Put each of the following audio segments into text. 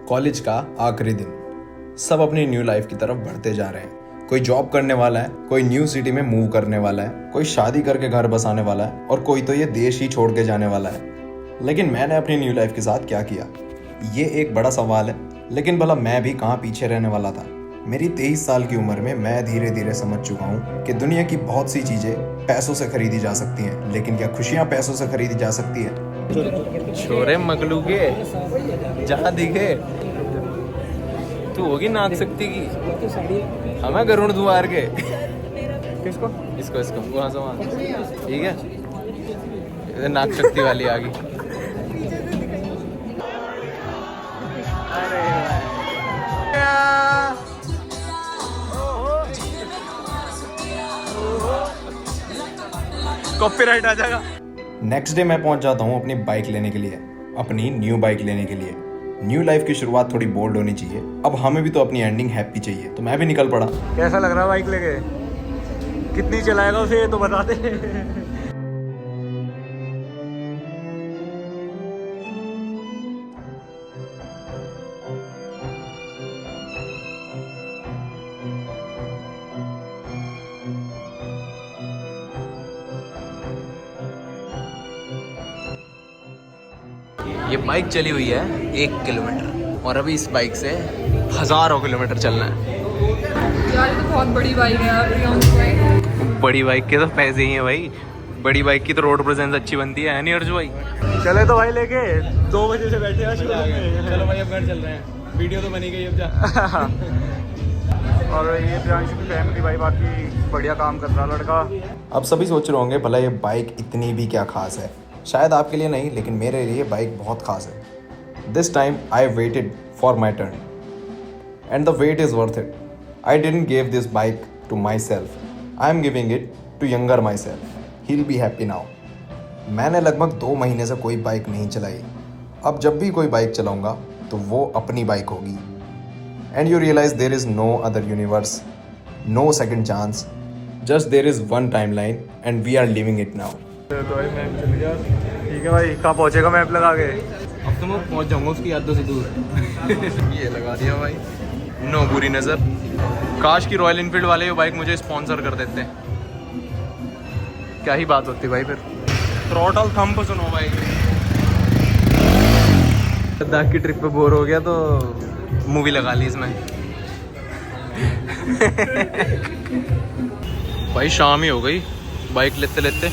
College का आखिरी दिन, सब अपनी न्यू लाइफ की तरफ बढ़ते जा रहे हैं। कोई जॉब करने वाला है, कोई न्यू सिटी में मूव करने वाला है, कोई शादी करके घर बसाने वाला है और कोई तो ये देश ही छोड़ के जाने वाला है। लेकिन मैंने अपनी न्यू लाइफ के साथ क्या किया, ये एक बड़ा सवाल है। लेकिन भला मैं भी कहाँ पीछे रहने वाला था। मेरी 23 साल की उम्र में मैं धीरे धीरे समझ चुका हूँ कि दुनिया की बहुत सी चीजें पैसों से खरीदी जा सकती हैं, लेकिन क्या खुशियाँ पैसों से खरीदी जा सकती है? छोरे मगलू के जहाँ दिखे तू होगी नाक सकती की, हमें गरुड़ द्वार के किसको इसको वहाँ से वहाँ, ठीक है। नाक शक्ति वाली आ गई। कॉपीराइट आ जाएगा। नेक्स्ट डे मैं पहुंच जाता हूँ अपनी बाइक लेने के लिए, अपनी न्यू बाइक लेने के लिए। न्यू लाइफ की शुरुआत थोड़ी बोल्ड होनी चाहिए। अब हमें भी तो अपनी एंडिंग हैप्पी चाहिए, तो मैं भी निकल पड़ा। कैसा लग रहा है बाइक लेके? कितनी चलाएगा उसे ये तो बता दे। ये बाइक चली हुई है 1 किलोमीटर और अभी इस बाइक से हज़ारों किलोमीटर चलना है। यार ये तो बहुत बड़ी बाइक है यार। बड़ी बाइक के तो पैसे ही हैं भाई। बड़ी बाइक की तो रोड प्रेजेंस अच्छी बनती है नहीं अर्जु भाई? चले तो भाई लेके 2 बजे से बैठे हैं। चलो भाई अब घर चल रहे हैं, वीडियो तो बनी गई अब जा। और ये प्रियांशु की फैमिली भाई बाकी बढ़िया काम कर रहा लड़का। अब सभी सोच रहे होंगे भला ये बाइक इतनी भी क्या खास है। शायद आपके लिए नहीं, लेकिन मेरे लिए बाइक बहुत खास है। This time I waited for my turn and the wait is worth it. I didn't give this bike to myself, I am giving it to younger myself. He will be happy now. मैंने लगभग 2 महीने से कोई bike नहीं चलाई। अब जब भी कोई बाइक चलाऊंगा तो वो अपनी बाइक होगी। And you realize there is no other universe, no second chance, just there is one timeline and we are living it now. तो भाई मैप चल गया। ठीक है भाई, कहाँ पहुँचेगा मैप लगा के? अब तो मैं पहुँच जाऊँगा उसकी यादों से दूर। ये लगा दिया भाई, नो बुरी नज़र। काश की रॉयल इनफील्ड वाले ये बाइक मुझे स्पॉन्सर कर देते हैं, क्या ही बात होती भाई। फिर थ्रॉटल थंब सुनो भाई। लद्दाख की ट्रिप पे बोर हो गया तो मूवी लगा ली इसमें। भाई शाम ही हो गई बाइक लेते लेते,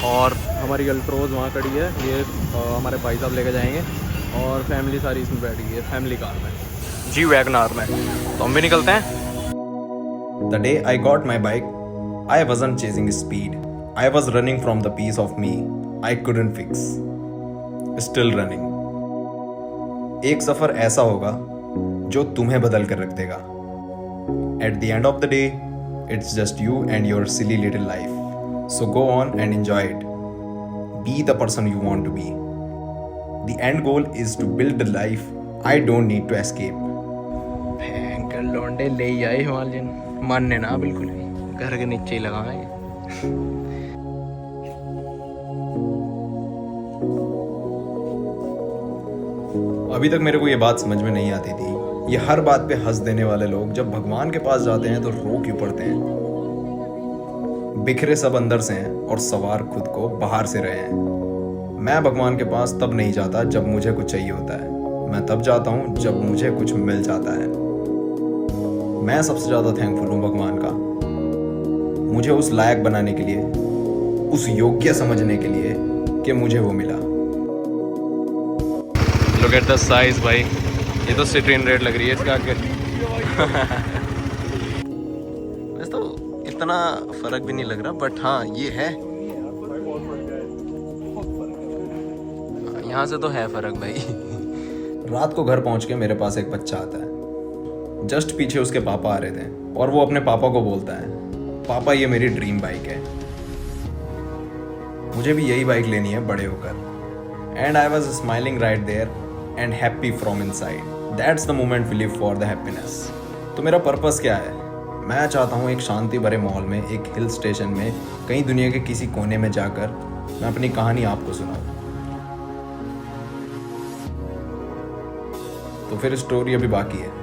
और हमारी अल्ट्रोज वहाँ खड़ी है। ये हमारे भाई साहब लेके जाएंगे और फैमिली सारी इसमें बैठ गई है, फैमिली कार में, जी वैगनार में। तो हम भी निकलते हैं। The day I got my bike, I wasn't chasing speed. I was running from the piece of me I couldn't fix. Still running. एक सफर ऐसा होगा जो तुम्हें बदल कर रख देगा। At the end of the day, it's just you and your silly little life. So go on and enjoy it. Be the person you want to be. The end goal is to build the life I don't need to escape. भयंकर लौंडे ले आए Himalayan, मानने ना बिल्कुल भी, घर के नीचे ही लगाएंगे। अभी तक मेरे को ये बात समझ में नहीं आती थी, ये हर बात पे हंस देने वाले लोग जब भगवान के पास जाते हैं तो रो क्यों पड़ते हैं। बिखरे सब अंदर से हैं और सवार खुद को बाहर से रहे हैं। मैं भगवान के पास तब नहीं जाता जब मुझे कुछ चाहिए होता है, मैं तब जाता हूँ जब मुझे कुछ मिल जाता है। मैं सबसे ज़्यादा थैंकफुल हूँ भगवान का, मुझे उस लायक बनाने के लिए, उस योग्य समझने के लिए कि मुझे वो मिला। Look at the size भाई, ये तो सिट्रीन रेड लग रही है इसका आगे। वैसे तो इतना फर्क भी नहीं लग रहा, बट हाँ ये है, यहाँ से तो है फर्क भाई। रात को घर पहुंच के मेरे पास एक बच्चा आता है। जस्ट पीछे उसके पापा आ रहे थे और वो अपने पापा को बोलता है, पापा ये मेरी ड्रीम बाइक है, मुझे भी यही बाइक लेनी है बड़े होकर। And I was smiling right there and happy from inside. That's the moment we live for the happiness. तो मेरा पर्पस क्या है? मैं चाहता हूँ एक शांति भरे माहौल में, एक हिल स्टेशन में, कहीं दुनिया के किसी कोने में जाकर मैं अपनी कहानी आपको सुनाऊँ। तो फिर स्टोरी अभी बाकी है।